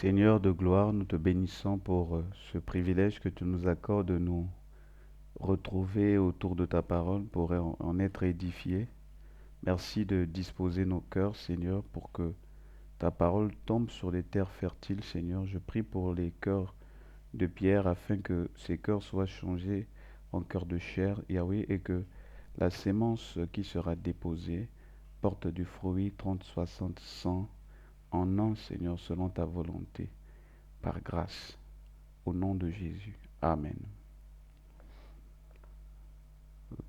Seigneur de gloire, nous te bénissons pour ce privilège que tu nous accordes de nous retrouver autour de ta parole pour en être édifiés. Merci de disposer nos cœurs, Seigneur, pour que ta parole tombe sur les terres fertiles, Seigneur. Je prie pour les cœurs de pierre afin que ces cœurs soient changés en cœurs de chair, Yahweh, et que la sémence qui sera déposée porte du fruit 30, 60, 100 en an, Seigneur, selon ta volonté, par grâce. Au nom de Jésus. Amen.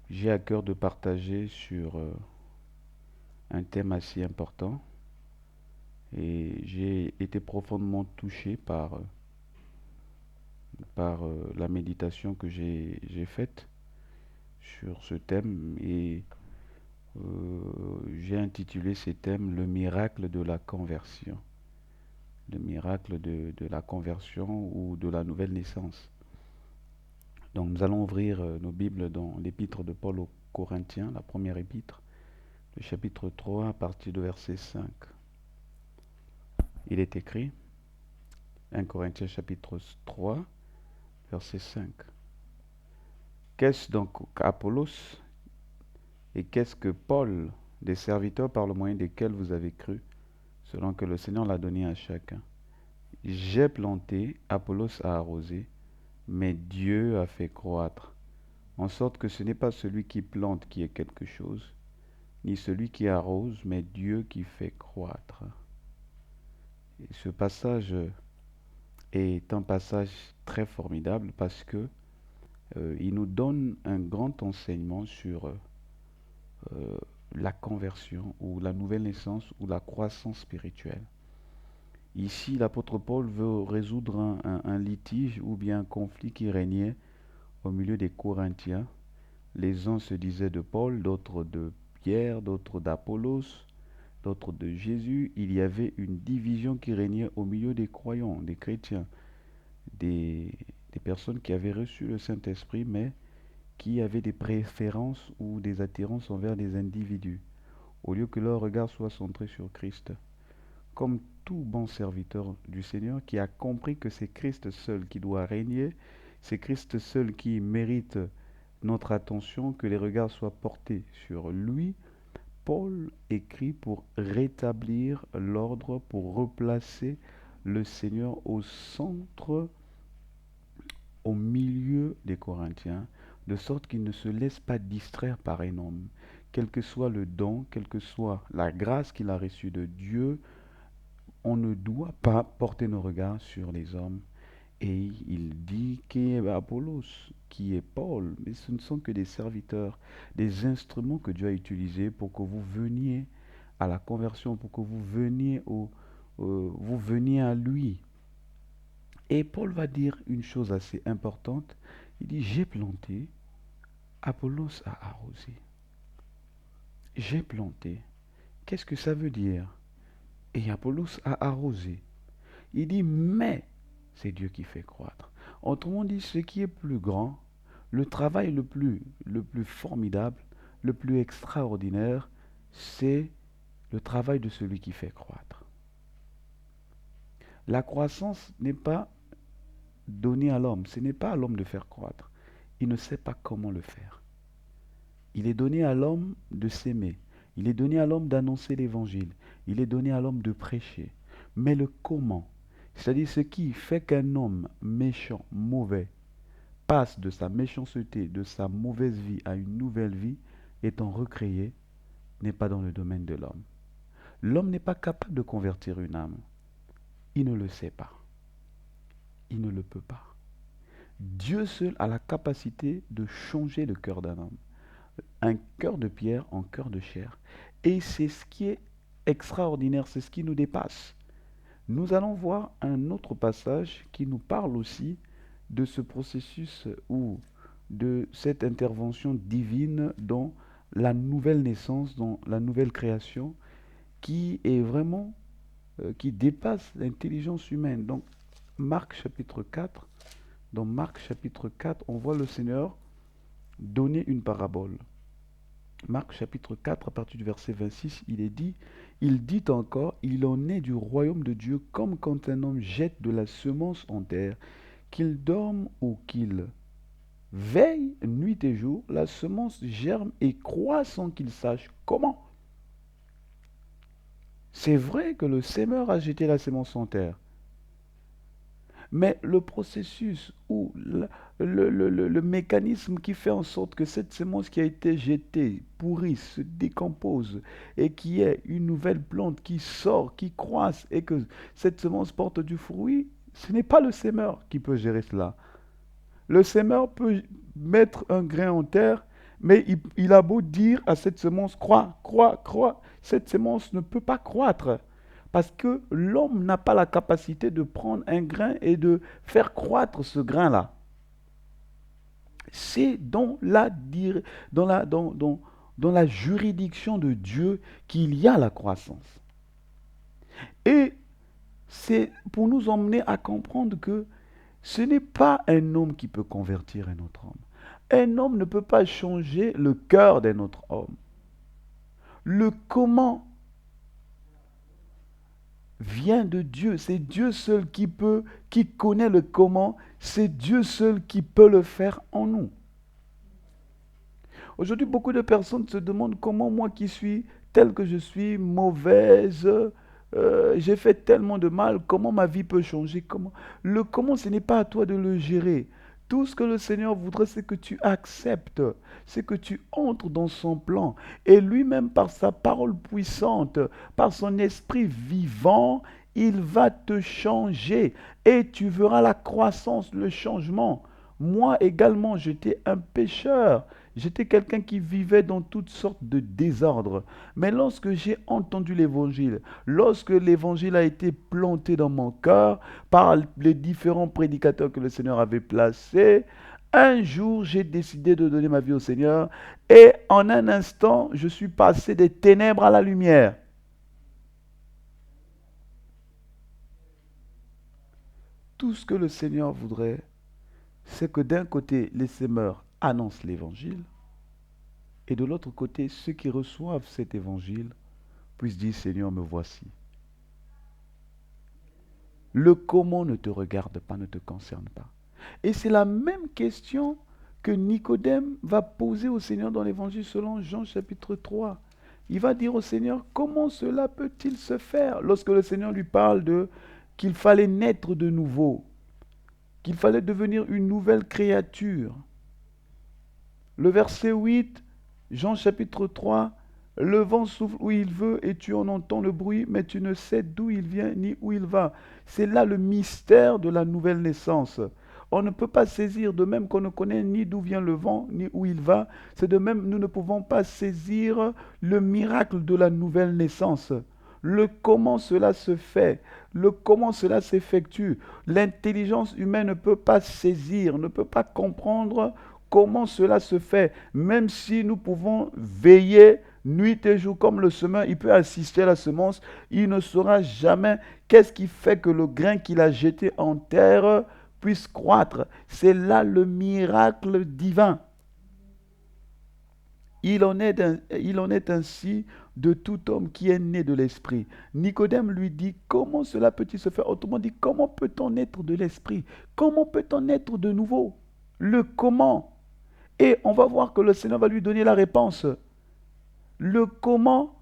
J'ai à cœur de partager sur un thème assez important et j'ai été profondément touché par la méditation que j'ai faite sur ce thème et j'ai intitulé ce thème Le miracle de la conversion. Le miracle de la conversion ou de la nouvelle naissance. Donc nous allons ouvrir nos Bibles dans l'épître de Paul aux Corinthiens, la première épître, le chapitre 3 à partir du verset 5. Il est écrit, 1 Corinthiens chapitre 3, verset 5. Qu'est-ce donc qu'Apollos et qu'est-ce que Paul, des serviteurs par le moyen desquels vous avez cru, selon que le Seigneur l'a donné à chacun? J'ai planté, Apollos a arrosé, mais Dieu a fait croître, en sorte que ce n'est pas celui qui plante qui est quelque chose, ni celui qui arrose, mais Dieu qui fait croître. Et ce passage est un passage très formidable parce que il nous donne un grand enseignement sur la conversion ou la nouvelle naissance ou la croissance spirituelle. Ici, l'apôtre Paul veut résoudre un litige ou bien un conflit qui régnait au milieu des Corinthiens. Les uns se disaient de Paul, d'autres de Pierre, d'autres d'Apollos, d'autres de Jésus. Il y avait une division qui régnait au milieu des croyants, des chrétiens, des, des personnes qui avaient reçu le Saint-Esprit, mais qui avaient des préférences ou des attirances envers des individus, au lieu que leur regard soit centré sur Christ. Comme tout bon serviteur du Seigneur qui a compris que c'est Christ seul qui doit régner, c'est Christ seul qui mérite notre attention, que les regards soient portés sur lui, Paul écrit pour rétablir l'ordre, pour replacer le Seigneur au centre, au milieu des Corinthiens, de sorte qu'ils ne se laissent pas distraire par un homme. Quel que soit le don, quelle que soit la grâce qu'il a reçue de Dieu, on ne doit pas porter nos regards sur les hommes. Et il dit qui est Apollos, qui est Paul, mais ce ne sont que des serviteurs, des instruments que Dieu a utilisés pour que vous veniez à la conversion, pour que vous veniez à lui. Et Paul va dire une chose assez importante. Il dit, j'ai planté, Apollos a arrosé. J'ai planté. Qu'est-ce que ça veut dire? Et Apollos a arrosé. Il dit, mais c'est Dieu qui fait croître. Autrement dit, ce qui est plus grand, le travail le plus formidable, le plus extraordinaire, c'est le travail de celui qui fait croître. La croissance n'est pas donnée à l'homme, ce n'est pas à l'homme de faire croître. Il ne sait pas comment le faire. Il est donné à l'homme de s'aimer. Il est donné à l'homme d'annoncer l'évangile. Il est donné à l'homme de prêcher. Mais le comment, c'est-à-dire ce qui fait qu'un homme méchant, mauvais, passe de sa méchanceté, de sa mauvaise vie à une nouvelle vie, étant recréé, n'est pas dans le domaine de l'homme. L'homme n'est pas capable de convertir une âme. Il ne le sait pas. Il ne le peut pas. Dieu seul a la capacité de changer le cœur d'un homme. Un cœur de pierre en cœur de chair. Et c'est ce qui est extraordinaire, c'est ce qui nous dépasse. Nous allons voir un autre passage qui nous parle aussi de ce processus ou de cette intervention divine dans la nouvelle naissance, dans la nouvelle création, qui est vraiment, qui dépasse l'intelligence humaine. Donc, Marc chapitre 4, dans Marc chapitre 4, on voit le Seigneur donner une parabole. Marc chapitre 4, à partir du verset 26, il dit encore, il en est du royaume de Dieu comme quand un homme jette de la semence en terre, qu'il dorme ou qu'il veille nuit et jour, la semence germe et croît sans qu'il sache comment. C'est vrai que le semeur a jeté la semence en terre, mais le processus ou le mécanisme qui fait en sorte que cette semence qui a été jetée pourrisse, se décompose et qui est une nouvelle plante qui sort, qui croisse et que cette semence porte du fruit, ce n'est pas le semeur qui peut gérer cela. Le semeur peut mettre un grain en terre, mais il a beau dire à cette semence, crois, crois, crois, cette semence ne peut pas croître. Parce que l'homme n'a pas la capacité de prendre un grain et de faire croître ce grain-là. C'est dans la juridiction de Dieu qu'il y a la croissance. Et c'est pour nous emmener à comprendre que ce n'est pas un homme qui peut convertir un autre homme. Un homme ne peut pas changer le cœur d'un autre homme. Le comment vient de Dieu. C'est Dieu seul qui connaît le comment. C'est Dieu seul qui peut le faire en nous. Aujourd'hui, beaucoup de personnes se demandent comment moi qui suis tel que je suis, mauvaise, j'ai fait tellement de mal, comment ma vie peut changer, Le comment, ce n'est pas à toi de le gérer. Tout ce que le Seigneur voudrait, c'est que tu acceptes, c'est que tu entres dans son plan. Et lui-même, par sa parole puissante, par son esprit vivant, il va te changer. Et tu verras la croissance, le changement. Moi également, j'étais un pécheur. J'étais quelqu'un qui vivait dans toutes sortes de désordres. Mais lorsque j'ai entendu l'évangile, lorsque l'évangile a été planté dans mon cœur par les différents prédicateurs que le Seigneur avait placés, un jour j'ai décidé de donner ma vie au Seigneur et en un instant, je suis passé des ténèbres à la lumière. Tout ce que le Seigneur voudrait, c'est que d'un côté, les semeurs annoncent l'évangile et de l'autre côté, ceux qui reçoivent cet évangile puissent dire, Seigneur, me voici. Le comment ne te regarde pas, ne te concerne pas. Et c'est la même question que Nicodème va poser au Seigneur dans l'évangile selon Jean chapitre 3. Il va dire au Seigneur, comment cela peut-il se faire lorsque le Seigneur lui parle de qu'il fallait naître de nouveau, qu'il fallait devenir une nouvelle créature. Le verset 8, Jean chapitre 3, le vent souffle où il veut et tu en entends le bruit, mais tu ne sais d'où il vient ni où il va. C'est là le mystère de la nouvelle naissance. On ne peut pas saisir, de même qu'on ne connaît ni d'où vient le vent, ni où il va. C'est de même, nous ne pouvons pas saisir le miracle de la nouvelle naissance. Le comment cela se fait, le comment cela s'effectue. L'intelligence humaine ne peut pas saisir, ne peut pas comprendre comment cela se fait, même si nous pouvons veiller nuit et jour comme le semeur, il peut assister à la semence, il ne saura jamais qu'est-ce qui fait que le grain qu'il a jeté en terre puisse croître. C'est là le miracle divin. Il en est ainsi de tout homme qui est né de l'esprit. Nicodème lui dit, comment cela peut-il se faire? Autrement dit, comment peut-on naître de l'esprit? Comment peut-on naître de nouveau? Le comment. Et on va voir que le Seigneur va lui donner la réponse. Le comment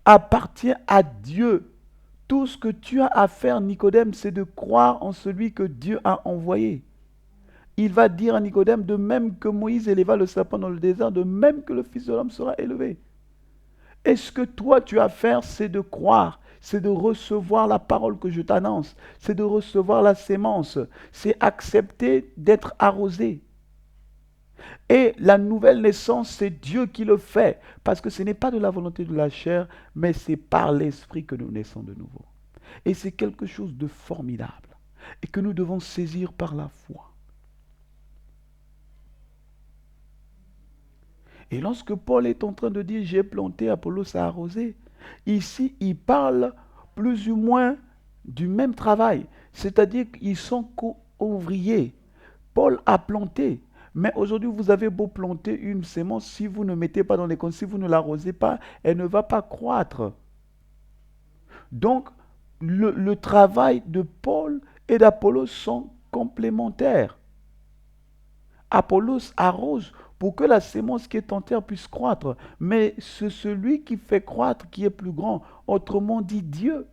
appartient à Dieu. Tout ce que tu as à faire, Nicodème, c'est de croire en celui que Dieu a envoyé. Il va dire à Nicodème, de même que Moïse éleva le serpent dans le désert, de même que le Fils de l'homme sera élevé. Et ce que toi tu as à faire, c'est de croire, c'est de recevoir la parole que je t'annonce, c'est de recevoir la sémence, c'est accepter d'être arrosé. Et la nouvelle naissance, c'est Dieu qui le fait, parce que ce n'est pas de la volonté de la chair, mais c'est par l'esprit que nous naissons de nouveau. Et c'est quelque chose de formidable, et que nous devons saisir par la foi. Et lorsque Paul est en train de dire j'ai planté, Apollos a arrosé, ici il parle plus ou moins du même travail, c'est-à-dire qu'ils sont co-ouvriers. Paul a planté, Mais aujourd'hui, vous avez beau planter une sémence, si vous ne mettez pas dans les conditions, si vous ne l'arrosez pas, elle ne va pas croître. Donc, le travail de Paul et d'Apollos sont complémentaires. Apollos arrose pour que la sémence qui est en terre puisse croître, mais c'est celui qui fait croître qui est plus grand, autrement dit Dieu.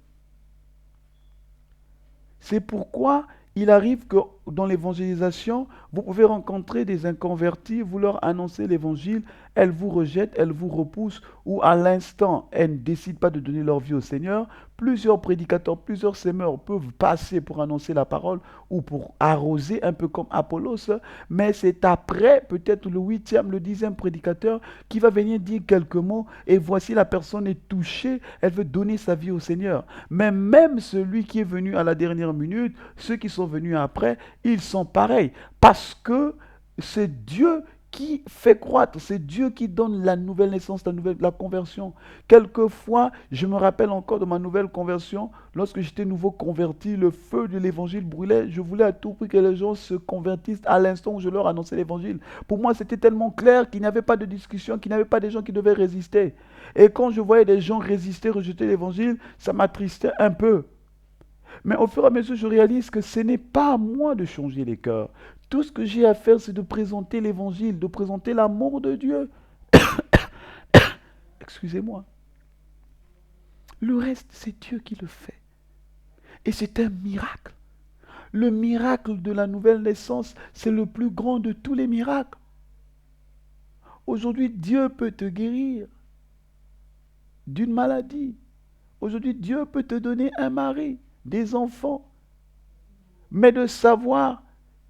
C'est pourquoi il arrive que dans l'évangélisation, vous pouvez rencontrer des inconvertis, vous leur annoncez l'évangile, elles vous rejettent, elles vous repoussent, ou à l'instant, elles ne décident pas de donner leur vie au Seigneur. Plusieurs prédicateurs, plusieurs sémeurs peuvent passer pour annoncer la parole ou pour arroser, un peu comme Apollos, mais c'est après, peut-être le 8e, le 10e prédicateur, qui va venir dire quelques mots, et voici la personne est touchée, elle veut donner sa vie au Seigneur. Mais même celui qui est venu à la dernière minute, ceux qui sont venus après, ils sont pareils. Parce que c'est Dieu qui fait croître, c'est Dieu qui donne la nouvelle naissance, la conversion. Quelquefois, je me rappelle encore de ma nouvelle conversion, lorsque j'étais nouveau converti, le feu de l'évangile brûlait, je voulais à tout prix que les gens se convertissent à l'instant où je leur annonçais l'évangile. Pour moi, c'était tellement clair qu'il n'y avait pas de discussion, qu'il n'y avait pas des gens qui devaient résister. Et quand je voyais des gens résister, rejeter l'évangile, ça m'attristait un peu. Mais au fur et à mesure, je réalise que ce n'est pas à moi de changer les cœurs. Tout ce que j'ai à faire, c'est de présenter l'évangile, de présenter l'amour de Dieu. Excusez-moi. Le reste, c'est Dieu qui le fait. Et c'est un miracle. Le miracle de la nouvelle naissance, c'est le plus grand de tous les miracles. Aujourd'hui, Dieu peut te guérir d'une maladie. Aujourd'hui, Dieu peut te donner un mari, des enfants. Mais de savoir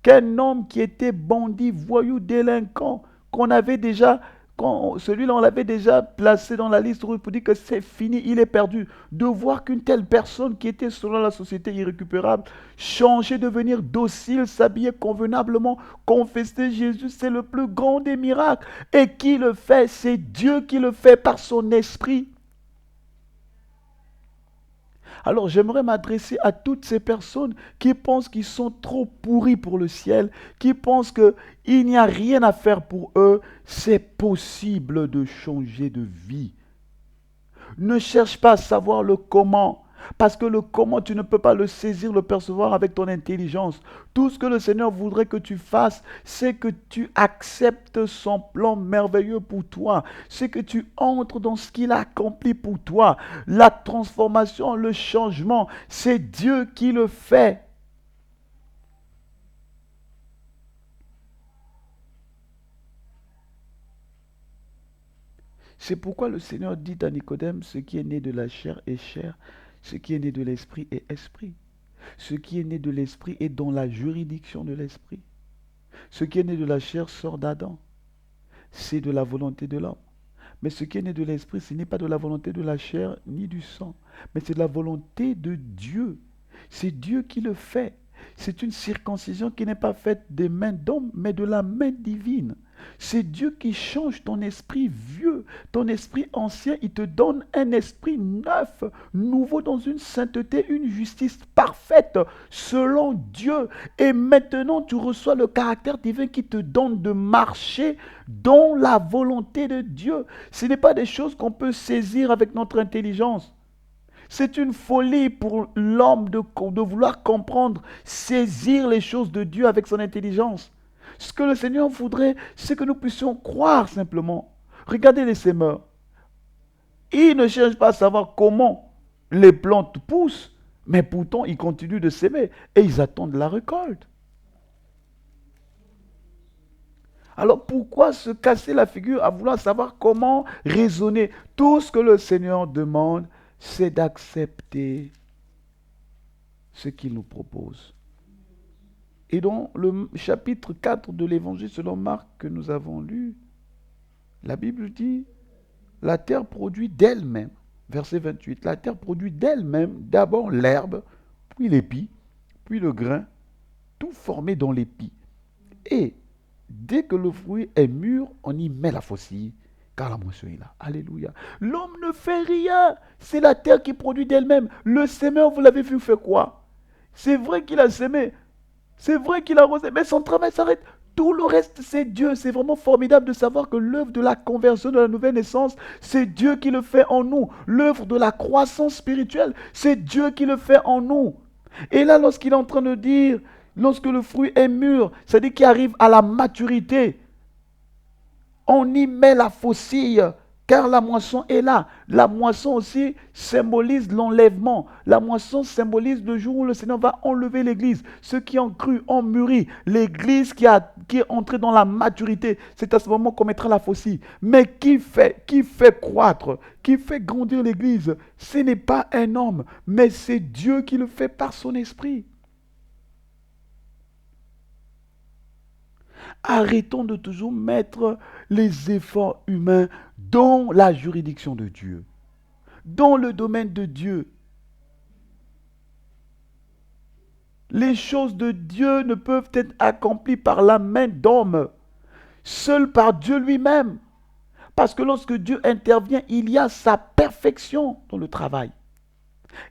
qu'un homme qui était bandit, voyou, délinquant, qu'on avait déjà, celui-là, on l'avait déjà placé dans la liste rouge pour dire que c'est fini, il est perdu. De voir qu'une telle personne qui était selon la société irrécupérable, changer, devenir docile, s'habiller convenablement, confesser Jésus, c'est le plus grand des miracles. Et qui le fait? C'est Dieu qui le fait par son esprit. Alors j'aimerais m'adresser à toutes ces personnes qui pensent qu'ils sont trop pourris pour le ciel, qui pensent qu'il n'y a rien à faire pour eux. C'est possible de changer de vie. Ne cherche pas à savoir le comment. Parce que le comment, tu ne peux pas le saisir, le percevoir avec ton intelligence. Tout ce que le Seigneur voudrait que tu fasses, c'est que tu acceptes son plan merveilleux pour toi. C'est que tu entres dans ce qu'il a accompli pour toi. La transformation, le changement, c'est Dieu qui le fait. C'est pourquoi le Seigneur dit à Nicodème, ce qui est né de la chair est chair, ce qui est né de l'esprit est esprit. Ce qui est né de l'esprit est dans la juridiction de l'esprit. Ce qui est né de la chair sort d'Adam. C'est de la volonté de l'homme. Mais ce qui est né de l'esprit, ce n'est pas de la volonté de la chair ni du sang, mais c'est de la volonté de Dieu. C'est Dieu qui le fait. C'est une circoncision qui n'est pas faite des mains d'homme, mais de la main divine. C'est Dieu qui change ton esprit vieux, ton esprit ancien. Il te donne un esprit neuf, nouveau dans une sainteté, une justice parfaite, selon Dieu. Et maintenant, tu reçois le caractère divin qui te donne de marcher dans la volonté de Dieu. Ce n'est pas des choses qu'on peut saisir avec notre intelligence. C'est une folie pour l'homme de vouloir comprendre, saisir les choses de Dieu avec son intelligence. Ce que le Seigneur voudrait, c'est que nous puissions croire simplement. Regardez les semeurs. Ils ne cherchent pas à savoir comment les plantes poussent, mais pourtant ils continuent de s'aimer et ils attendent la récolte. Alors pourquoi se casser la figure à vouloir savoir comment raisonner? Tout ce que le Seigneur demande, c'est d'accepter ce qu'il nous propose. Et dans le chapitre 4 de l'évangile selon Marc que nous avons lu, la Bible dit, la terre produit d'elle-même, verset 28, la terre produit d'elle-même d'abord l'herbe, puis l'épi, puis le grain, tout formé dans l'épi. Et dès que le fruit est mûr, on y met la faucille, car la moisson est là. Alléluia. L'homme ne fait rien, c'est la terre qui produit d'elle-même. Le semeur, vous l'avez vu, fait quoi? C'est vrai qu'il a semé, c'est vrai qu'il a arrosé, mais son travail s'arrête. Tout le reste, c'est Dieu. C'est vraiment formidable de savoir que l'œuvre de la conversion, de la nouvelle naissance, c'est Dieu qui le fait en nous. L'œuvre de la croissance spirituelle, c'est Dieu qui le fait en nous. Et là, lorsqu'il est en train de dire, lorsque le fruit est mûr, c'est-à-dire qu'il arrive à la maturité, on y met la faucille, car la moisson est là. La moisson aussi symbolise l'enlèvement. La moisson symbolise le jour où le Seigneur va enlever l'Église. Ceux qui ont cru ont mûri. L'Église qui est entrée dans la maturité, c'est à ce moment qu'on mettra la faucille. Mais qui fait croître, qui fait grandir l'Église, ce n'est pas un homme, mais c'est Dieu qui le fait par son esprit. Arrêtons de toujours mettre les efforts humains dans la juridiction de Dieu, dans le domaine de Dieu. Les choses de Dieu ne peuvent être accomplies par la main d'homme, seul par Dieu lui-même. Parce que lorsque Dieu intervient, il y a sa perfection dans le travail.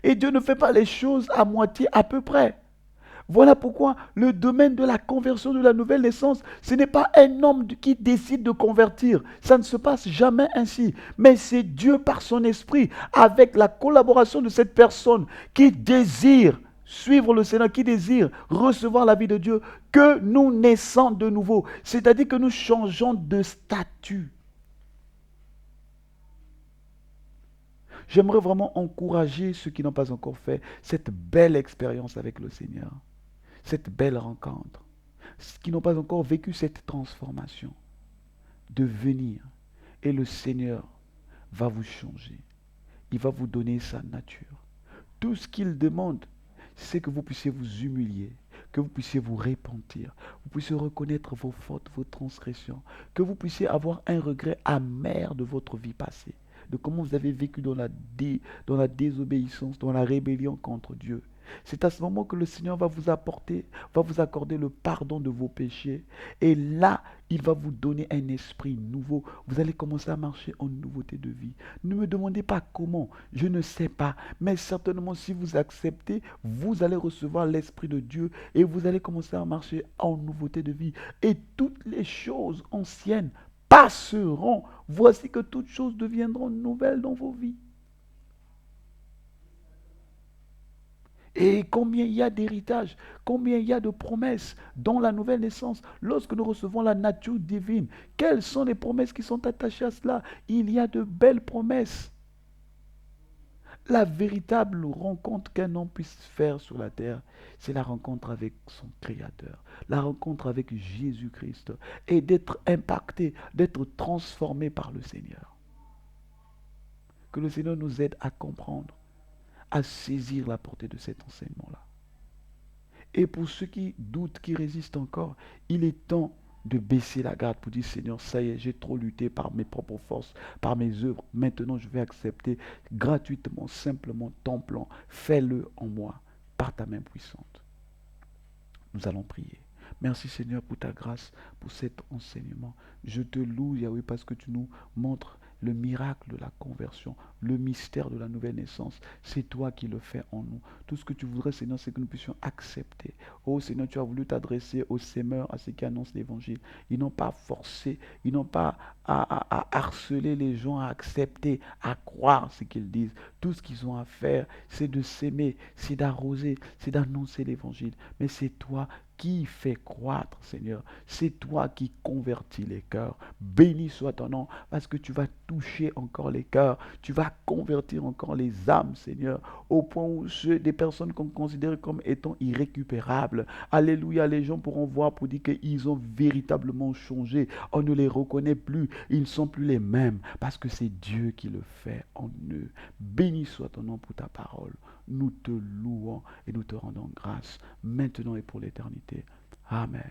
Et Dieu ne fait pas les choses à moitié, à peu près. Voilà pourquoi le domaine de la conversion, de la nouvelle naissance, ce n'est pas un homme qui décide de convertir. Ça ne se passe jamais ainsi. Mais c'est Dieu par son esprit, avec la collaboration de cette personne qui désire suivre le Seigneur, qui désire recevoir la vie de Dieu, que nous naissons de nouveau. C'est-à-dire que nous changeons de statut. J'aimerais vraiment encourager ceux qui n'ont pas encore fait cette belle expérience avec le Seigneur, cette belle rencontre, ceux qui n'ont pas encore vécu cette transformation, de venir. Et le Seigneur va vous changer. Il va vous donner sa nature. Tout ce qu'il demande, c'est que vous puissiez vous humilier, que vous puissiez vous repentir, vous puissiez reconnaître vos fautes, vos transgressions, que vous puissiez avoir un regret amer de votre vie passée, de comment vous avez vécu dans la désobéissance, dans la rébellion contre Dieu. C'est à ce moment que le Seigneur va vous accorder le pardon de vos péchés. Et là, il va vous donner un esprit nouveau. Vous allez commencer à marcher en nouveauté de vie. Ne me demandez pas comment, je ne sais pas. Mais certainement, si vous acceptez, vous allez recevoir l'Esprit de Dieu et vous allez commencer à marcher en nouveauté de vie. Et toutes les choses anciennes passeront. Voici que toutes choses deviendront nouvelles dans vos vies. Et combien il y a d'héritage, combien il y a de promesses dans la nouvelle naissance. Lorsque nous recevons la nature divine, quelles sont les promesses qui sont attachées à cela? Il y a de belles promesses. La véritable rencontre qu'un homme puisse faire sur la terre, c'est la rencontre avec son Créateur, la rencontre avec Jésus-Christ et d'être impacté, d'être transformé par le Seigneur. Que le Seigneur nous aide à comprendre, à saisir la portée de cet enseignement-là. Et pour ceux qui doutent, qui résistent encore, il est temps de baisser la garde pour dire Seigneur, ça y est, j'ai trop lutté par mes propres forces, par mes œuvres. Maintenant, je vais accepter gratuitement, simplement ton plan. Fais-le en moi par ta main puissante. Nous allons prier. Merci Seigneur pour ta grâce, pour cet enseignement. Je te loue, Yahweh, parce que tu nous montres le miracle de la conversion, le mystère de la nouvelle naissance. C'est toi qui le fais en nous. Tout ce que tu voudrais, Seigneur, c'est que nous puissions accepter. Oh Seigneur, tu as voulu t'adresser aux sémeurs, à ceux qui annoncent l'évangile. Ils n'ont pas forcé, ils n'ont pas à harceler les gens à accepter, à croire ce qu'ils disent. Tout ce qu'ils ont à faire, c'est de s'aimer, c'est d'arroser, c'est d'annoncer l'évangile. Mais c'est toi qui fait croître, Seigneur. C'est toi qui convertis les cœurs. Béni soit ton nom, parce que tu vas toucher encore les cœurs. Tu vas convertir encore les âmes, Seigneur, au point où des personnes qu'on considère comme étant irrécupérables. Alléluia, les gens pourront voir pour dire qu'ils ont véritablement changé. On ne les reconnaît plus. Ils ne sont plus les mêmes, parce que c'est Dieu qui le fait en eux. Béni soit ton nom pour ta parole. Nous te louons et nous te rendons grâce, maintenant et pour l'éternité. Amen.